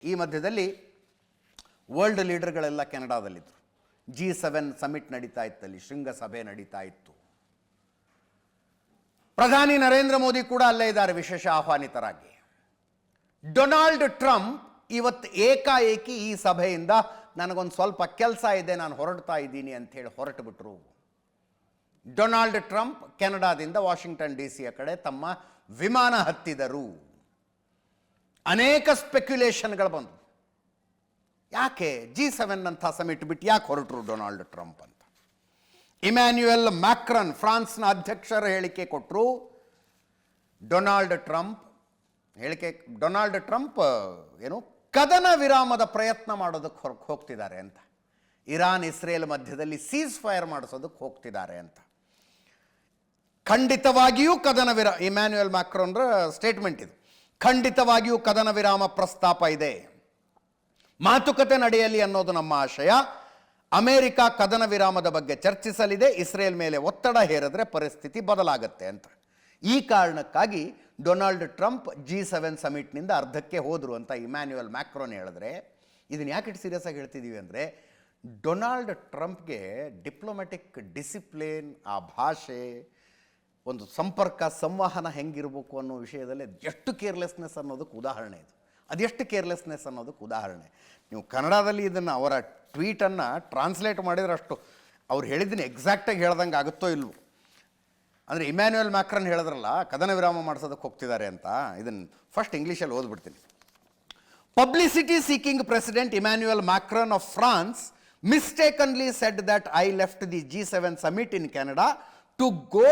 ಈ ಮಧ್ಯದಲ್ಲಿ world ಲೀಡರ್ಗಳೆಲ್ಲ ಕೆನಡಾದಲ್ಲಿದ್ದರು. G7 summit ನಡೀತಾ ಇತ್ತಲ್ಲಿ, ಶೃಂಗಸಭೆ ನಡೀತಾ ಇತ್ತು. ಪ್ರಧಾನಿ ನರೇಂದ್ರ ಮೋದಿ ಕೂಡ ಅಲ್ಲೇ ಇದ್ದಾರೆ ವಿಶೇಷ ಆಹ್ವಾನಿತರಾಗಿ. ಡೊನಾಲ್ಡ್ ಟ್ರಂಪ್ ಇವತ್ತು ಏಕಾಏಕಿ ಈ ಸಭೆಯಿಂದ ನನಗೊಂದು ಸ್ವಲ್ಪ ಕೆಲಸ ಇದೆ, ನಾನು ಹೊರಡ್ತಾ ಇದ್ದೀನಿ ಅಂಥೇಳಿ ಹೊರಟು ಬಿಟ್ರು. ಡೊನಾಲ್ಡ್ ಟ್ರಂಪ್ ಕೆನಡಾದಿಂದ ವಾಷಿಂಗ್ಟನ್ DC ಕಡೆ ತಮ್ಮ ವಿಮಾನ ಹತ್ತಿದರು. ಅನೇಕ ಸ್ಪೆಕ್ಯುಲೇಷನ್ಗಳು ಬಂದವು. ಯಾಕೆ G7 ಅಂತ ಸಮಿಟ್ ಬಿಟ್ಟು ಯಾಕೆ ಹೊರಟರು ಡೊನಾಲ್ಡ್ ಟ್ರಂಪ್ ಅಂತ. ಇಮ್ಯಾನ್ಯುಯಲ್ ಮ್ಯಾಕ್ರನ್ ಫ್ರಾನ್ಸ್ನ ಅಧ್ಯಕ್ಷರ ಹೇಳಿಕೆ ಕೊಟ್ಟರು. ಡೊನಾಲ್ಡ್ ಟ್ರಂಪ್ ಏನು ಕದನ ವಿರಾಮದ ಪ್ರಯತ್ನ ಮಾಡೋದಕ್ಕೆ ಹೋಗ್ತಿದ್ದಾರೆ ಅಂತ, ಇರಾನ್ ಇಸ್ರೇಲ್ ಮಧ್ಯದಲ್ಲಿ ಸೀಸ್ ಫೈರ್ ಮಾಡಿಸೋದಕ್ಕೆ ಹೋಗ್ತಿದ್ದಾರೆ ಅಂತ. ಖಂಡಿತವಾಗಿಯೂ ಇಮ್ಯಾನ್ಯುಯಲ್ ಮ್ಯಾಕ್ರನ್ರ ಸ್ಟೇಟ್ಮೆಂಟ್ ಇದು. ಖಂಡಿತವಾಗಿಯೂ ಕದನ ವಿರಾಮ ಪ್ರಸ್ತಾಪ ಇದೆ, ಮಾತುಕತೆ ನಡೆಯಲಿ ಅನ್ನೋದು ನಮ್ಮ ಆಶಯ. ಅಮೆರಿಕ ಕದನ ವಿರಾಮದ ಬಗ್ಗೆ ಚರ್ಚಿಸಲಿದೆ, ಇಸ್ರೇಲ್ ಮೇಲೆ ಒತ್ತಡ ಹೇರಿದ್ರೆ ಪರಿಸ್ಥಿತಿ ಬದಲಾಗುತ್ತೆ ಅಂತ. ಈ ಕಾರಣಕ್ಕಾಗಿ ಡೊನಾಲ್ಡ್ ಟ್ರಂಪ್ G7 ಸಮಿಟ್ನಿಂದ ಅರ್ಧಕ್ಕೆ ಹೋದರು ಅಂತ ಇಮ್ಯಾನ್ಯುಯಲ್ ಮ್ಯಾಕ್ರೋನ್ ಹೇಳಿದ್ರೆ, ಇದನ್ನು ಯಾಕೆ ಸೀರಿಯಸ್ ಆಗಿ ಹೇಳ್ತಿದ್ದೀವಿ ಅಂದರೆ, ಡೊನಾಲ್ಡ್ ಟ್ರಂಪ್ಗೆ ಡಿಪ್ಲೊಮ್ಯಾಟಿಕ್ ಡಿಸಿಪ್ಲಿನ್, ಆ ಭಾಷೆ, ಒಂದು ಸಂಪರ್ಕ ಸಂವಹನ ಹೆಂಗಿರಬೇಕು ಅನ್ನೋ ವಿಷಯದಲ್ಲಿ ಎಷ್ಟು ಕೇರ್ಲೆಸ್ನೆಸ್ ಅನ್ನೋದಕ್ಕೆ ಉದಾಹರಣೆ ಇದು. ಅದೆಷ್ಟು ಕೇರ್ಲೆಸ್ನೆಸ್ ಅನ್ನೋದಕ್ಕೆ ಉದಾಹರಣೆ. ನೀವು ಕನ್ನಡದಲ್ಲಿ ಇದನ್ನು ಅವರ ಟ್ವೀಟನ್ನು ಟ್ರಾನ್ಸ್ಲೇಟ್ ಮಾಡಿದರೆ ಅಷ್ಟು ಅವ್ರು ಹೇಳಿದ್ದನ್ನು ಎಕ್ಸಾಕ್ಟಾಗಿ ಹೇಳ್ದಂಗೆ ಆಗುತ್ತೋ ಇಲ್ವೋ. ಅಂದರೆ ಇಮ್ಯಾನ್ಯುಯಲ್ ಮ್ಯಾಕ್ರನ್ ಹೇಳಿದ್ರಲ್ಲ ಕದನ ವಿರಾಮ ಮಾಡಿಸೋದಕ್ಕೆ ಹೋಗ್ತಿದ್ದಾರೆ ಅಂತ, ಇದನ್ನು ಫಸ್ಟ್ ಇಂಗ್ಲೀಷಲ್ಲಿ ಓದ್ಬಿಡ್ತೀನಿ. Publicity seeking president Emmanuel Macron of France mistakenly said that I left the G7 summit in Canada to go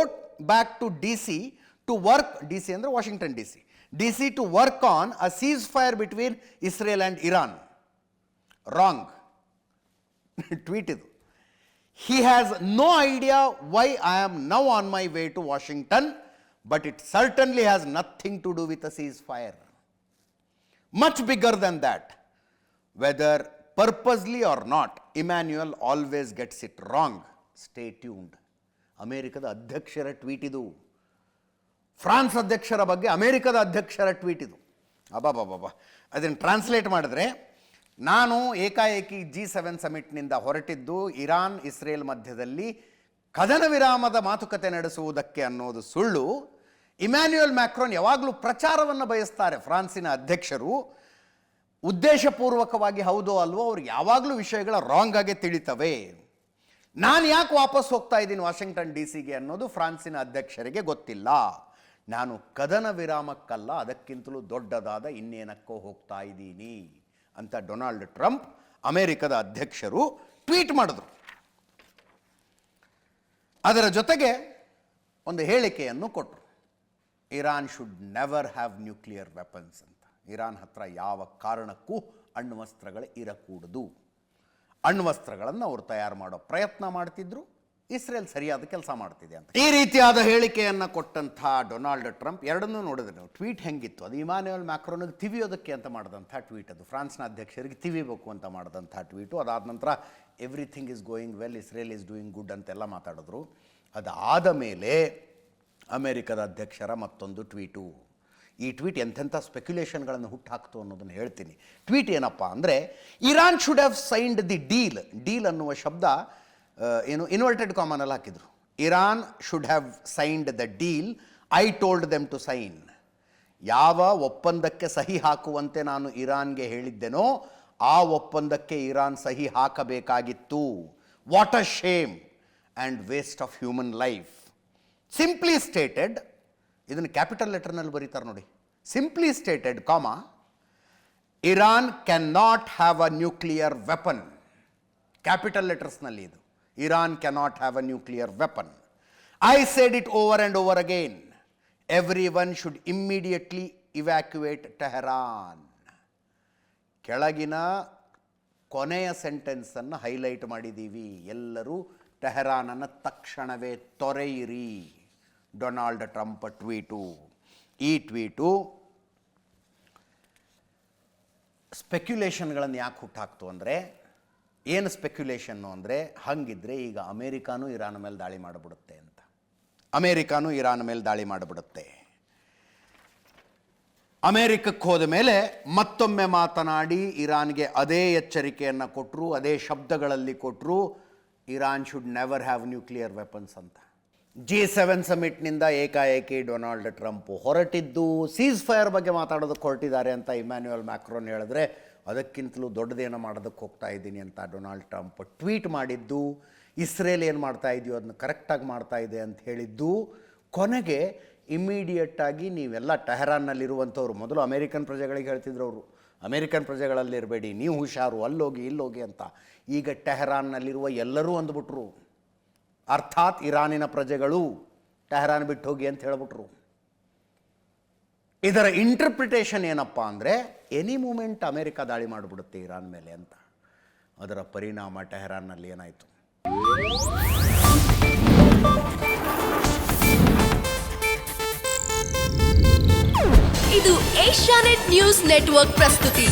back to DC to work, DC ಅಂದರೆ Washington DC to work on a ceasefire between Israel and Iran. Wrong. Tweet ಇದು. He has no idea why I am now on my way to Washington, but it certainly has nothing to do with a ceasefire. Much bigger than that. Whether purposely or not, Emmanuel always gets it wrong. Stay tuned. ಅಮೇರಿಕದ ಅಧ್ಯಕ್ಷರ tweet ಇದು. France ಅಧ್ಯಕ್ಷರ ಬಗ್ಗೆ ಅಮೇರಿಕದ ಅಧ್ಯಕ್ಷರ tweet ಇದು. ಅಬಾಬಾಬಾ, ಅದನ್ನು translate ಮಾಡಿದ್ರೆ, ನಾನು ಏಕಾಏಕಿ G7 ಸಮಿಟ್ನಿಂದ ಹೊರಟಿದ್ದು ಇರಾನ್ ಇಸ್ರೇಲ್ ಮಧ್ಯದಲ್ಲಿ ಕದನ ವಿರಾಮದ ಮಾತುಕತೆ ನಡೆಸುವುದಕ್ಕೆ ಅನ್ನೋದು ಸುಳ್ಳು. ಇಮ್ಯಾನ್ಯುಯಲ್ ಮ್ಯಾಕ್ರೋನ್ ಯಾವಾಗಲೂ ಪ್ರಚಾರವನ್ನು ಬಯಸ್ತಾರೆ. ಫ್ರಾನ್ಸಿನ ಅಧ್ಯಕ್ಷರು ಉದ್ದೇಶಪೂರ್ವಕವಾಗಿ ಹೌದೋ ಅಲ್ವೋ ಅವ್ರಿಗೆ ಯಾವಾಗಲೂ ವಿಷಯಗಳ ರಾಂಗ್ ಆಗೇ ತಿಳಿತವೆ. ನಾನು ಯಾಕೆ ವಾಪಸ್ ಹೋಗ್ತಾ ಇದ್ದೀನಿ ವಾಷಿಂಗ್ಟನ್ DCಗೆ ಅನ್ನೋದು ಫ್ರಾನ್ಸಿನ ಅಧ್ಯಕ್ಷರಿಗೆ ಗೊತ್ತಿಲ್ಲ. ನಾನು ಕದನ ವಿರಾಮಕ್ಕಲ್ಲ, ಅದಕ್ಕಿಂತಲೂ ದೊಡ್ಡದಾದ ಇನ್ನೇನಕ್ಕೋ ಹೋಗ್ತಾ ಇದ್ದೀನಿ ಅಂತ ಡೊನಾಲ್ಡ್ ಟ್ರಂಪ್ ಅಮೆರಿಕದ ಅಧ್ಯಕ್ಷರು ಟ್ವೀಟ್ ಮಾಡಿದ್ರು. ಅದರ ಜೊತೆಗೆ ಒಂದು ಹೇಳಿಕೆಯನ್ನು ಕೊಟ್ಟರು. Iran should never have nuclear weapons ಅಂತ. ಇರಾನ್ ಹತ್ರ ಯಾವ ಕಾರಣಕ್ಕೂ ಅಣ್ವಸ್ತ್ರಗಳು ಇರಕೂಡದು. ಅಣ್ವಸ್ತ್ರಗಳನ್ನು ಅವರು ತಯಾರು ಮಾಡೋ ಪ್ರಯತ್ನ ಮಾಡ್ತಿದ್ರು, ಇಸ್ರೇಲ್ ಸರಿಯಾದ ಕೆಲಸ ಮಾಡ್ತಿದೆ ಅಂತ ಈ ರೀತಿಯಾದ ಹೇಳಿಕೆಯನ್ನು ಕೊಟ್ಟಂಥ ಡೊನಾಲ್ಡ್ ಟ್ರಂಪ್ ಎರಡನ್ನೂ ನೋಡಿದ್ರೆ ನೀವು ಟ್ವೀಟ್ ಹೆಂಗಿತ್ತು. ಅದು ಇಮ್ಯಾನ್ಯುಯಲ್ ಮ್ಯಾಕ್ರೋನ್ಗೆ ತಿವಿಯೋದಕ್ಕೆ ಅಂತ ಮಾಡಿದಂಥ ಟ್ವೀಟ್, ಅದು ಫ್ರಾನ್ಸ್ನ ಅಧ್ಯಕ್ಷರಿಗೆ ತಿವಿಬೇಕು ಅಂತ ಮಾಡಿದಂಥ ಟ್ವೀಟು. ಅದಾದ ನಂತರ everything is going well, Israel is doing good ಅಂತೆಲ್ಲ ಮಾತಾಡಿದ್ರು. ಅದಾದ ಮೇಲೆ ಅಮೆರಿಕದ ಅಧ್ಯಕ್ಷರ ಮತ್ತೊಂದು ಟ್ವೀಟು. ಈ ಟ್ವೀಟ್ ಎಂತೆಂಥ ಸ್ಪೆಕ್ಯುಲೇಷನ್ಗಳನ್ನು ಹುಟ್ಟಾಕ್ತು ಅನ್ನೋದನ್ನು ಹೇಳ್ತೀನಿ. ಟ್ವೀಟ್ ಏನಪ್ಪ ಅಂದರೆ, Iran should have signed the deal ಅನ್ನುವ ಶಬ್ದ ಏನು ಇನ್ವರ್ಟೆಡ್ ಕಾಮನಲ್ಲಿ ಹಾಕಿದರು. Iran should have signed the deal I told them to sign. ಯಾವ ಒಪ್ಪಂದಕ್ಕೆ ಸಹಿ ಹಾಕುವಂತೆ ನಾನು ಇರಾನ್ಗೆ ಹೇಳಿದ್ದೆನೋ ಆ ಒಪ್ಪಂದಕ್ಕೆ ಇರಾನ್ ಸಹಿ ಹಾಕಬೇಕಾಗಿತ್ತು. What a shame and waste of human life. Simply stated, ಇದನ್ನು ಕ್ಯಾಪಿಟಲ್ ಲೆಟರ್ನಲ್ಲಿ ಬರೀತಾರೆ ನೋಡಿ, simply stated comma, Iran can not have a nuclear weapon. Capital ಲೆಟರ್ಸ್ನಲ್ಲಿ ಇದು, Iran cannot have a nuclear weapon. I said it over and over again. Everyone should immediately evacuate Tehran. ಕೆಳಗಿನ ಕೊನೆಯ ಸೆಂಟೆನ್ಸನ್ನು highlight ಮಾಡಿದ್ದೀವಿ. ಎಲ್ಲರೂ ಟೆಹರಾನನ್ನು ತಕ್ಷಣವೇ ತೊರೆಯಿರಿ. Donald Trump tweet. ಈ ಟ್ವೀಟು ಸ್ಪೆಕ್ಯುಲೇಷನ್ಗಳನ್ನು ಯಾಕೆ ಹುಟ್ಟಾಕ್ತು ಅಂದರೆ, ಏನು ಸ್ಪೆಕ್ಯುಲೇಷನ್ನು ಅಂದರೆ, ಹಾಗಿದ್ರೆ ಈಗ ಅಮೇರಿಕಾನೂ ಇರಾನ್ ಮೇಲೆ ದಾಳಿ ಮಾಡಿಬಿಡುತ್ತೆ ಅಂತ. ಅಮೇರಿಕಾನೂ ಇರಾನ್ ಮೇಲೆ ದಾಳಿ ಮಾಡಿಬಿಡುತ್ತೆ. ಅಮೆರಿಕಕ್ಕೆ ಹೋದ ಮೇಲೆ ಮತ್ತೊಮ್ಮೆ ಮಾತನಾಡಿ ಇರಾನ್ಗೆ ಅದೇ ಎಚ್ಚರಿಕೆಯನ್ನು ಕೊಟ್ಟರು, ಅದೇ ಶಬ್ದಗಳಲ್ಲಿ ಕೊಟ್ಟರು, Iran should never have nuclear weapons ಅಂತ. G7 ಸಮಿಟ್ನಿಂದ ಏಕಾಏಕಿ ಡೊನಾಲ್ಡ್ ಟ್ರಂಪ್ ಹೊರಟಿದ್ದು ಸೀಸ್ ಫೈರ್ ಬಗ್ಗೆ ಮಾತಾಡೋದಕ್ಕೆ ಹೊರಟಿದ್ದಾರೆ ಅಂತ ಇಮ್ಯಾನ್ಯುಯಲ್ ಮ್ಯಾಕ್ರೋನ್ ಹೇಳಿದ್ರೆ, ಅದಕ್ಕಿಂತಲೂ ದೊಡ್ಡದೇನೋ ಮಾಡೋದಕ್ಕೆ ಹೋಗ್ತಾ ಇದ್ದೀನಿ ಅಂತ ಡೊನಾಲ್ಡ್ ಟ್ರಂಪ್ ಟ್ವೀಟ್ ಮಾಡಿದ್ದು, ಇಸ್ರೇಲ್ ಏನು ಮಾಡ್ತಾ ಇದೆಯೋ ಅದನ್ನ ಕರೆಕ್ಟಾಗಿ ಮಾಡ್ತಾ ಇದೆ ಅಂತ ಹೇಳಿದ್ದು, ಕೊನೆಗೆ ಇಮ್ಮಿಡಿಯೇಟಾಗಿ ನೀವೆಲ್ಲ ಟೆಹರಾನ್ನಲ್ಲಿರುವಂಥವ್ರು, ಮೊದಲು ಅಮೇರಿಕನ್ ಪ್ರಜೆಗಳಿಗೆ ಹೇಳ್ತಿದ್ರು ಅವರು, ಅಮೇರಿಕನ್ ಪ್ರಜೆಗಳಲ್ಲಿರಬೇಡಿ, ನೀವು ಹುಷಾರು, ಅಲ್ಲೋಗಿ ಇಲ್ಲೋಗಿ ಅಂತ. ಈಗ ಟೆಹರಾನ್ನಲ್ಲಿರುವ ಎಲ್ಲರೂ ಅಂದ್ಬಿಟ್ರು, ಅರ್ಥಾತ್ ಇರಾನಿನ ಪ್ರಜೆಗಳು ಟೆಹರಾನ್ ಬಿಟ್ಟು ಹೋಗಿ ಅಂತ ಹೇಳ್ಬಿಟ್ರು. ಇದರ ಇಂಟರ್ಪ್ರಿಟೇಷನ್ ಏನಪ್ಪ ಅಂದರೆ, ಎನಿ ಮೂಮೆಂಟ್ ಅಮೇರಿಕ ದಾಳಿ ಮಾಡಿಬಿಡುತ್ತೆ ಇರಾನ್ ಮೇಲೆ ಅಂತ. ಅದರ ಪರಿಣಾಮ ಟೆಹರಾನ್ನಲ್ಲಿ ಏನಾಯಿತು? ಇದು ಏಷ್ಯಾನೆಟ್ ನ್ಯೂಸ್ ನೆಟ್ವರ್ಕ್ ಪ್ರಸ್ತುತಿ.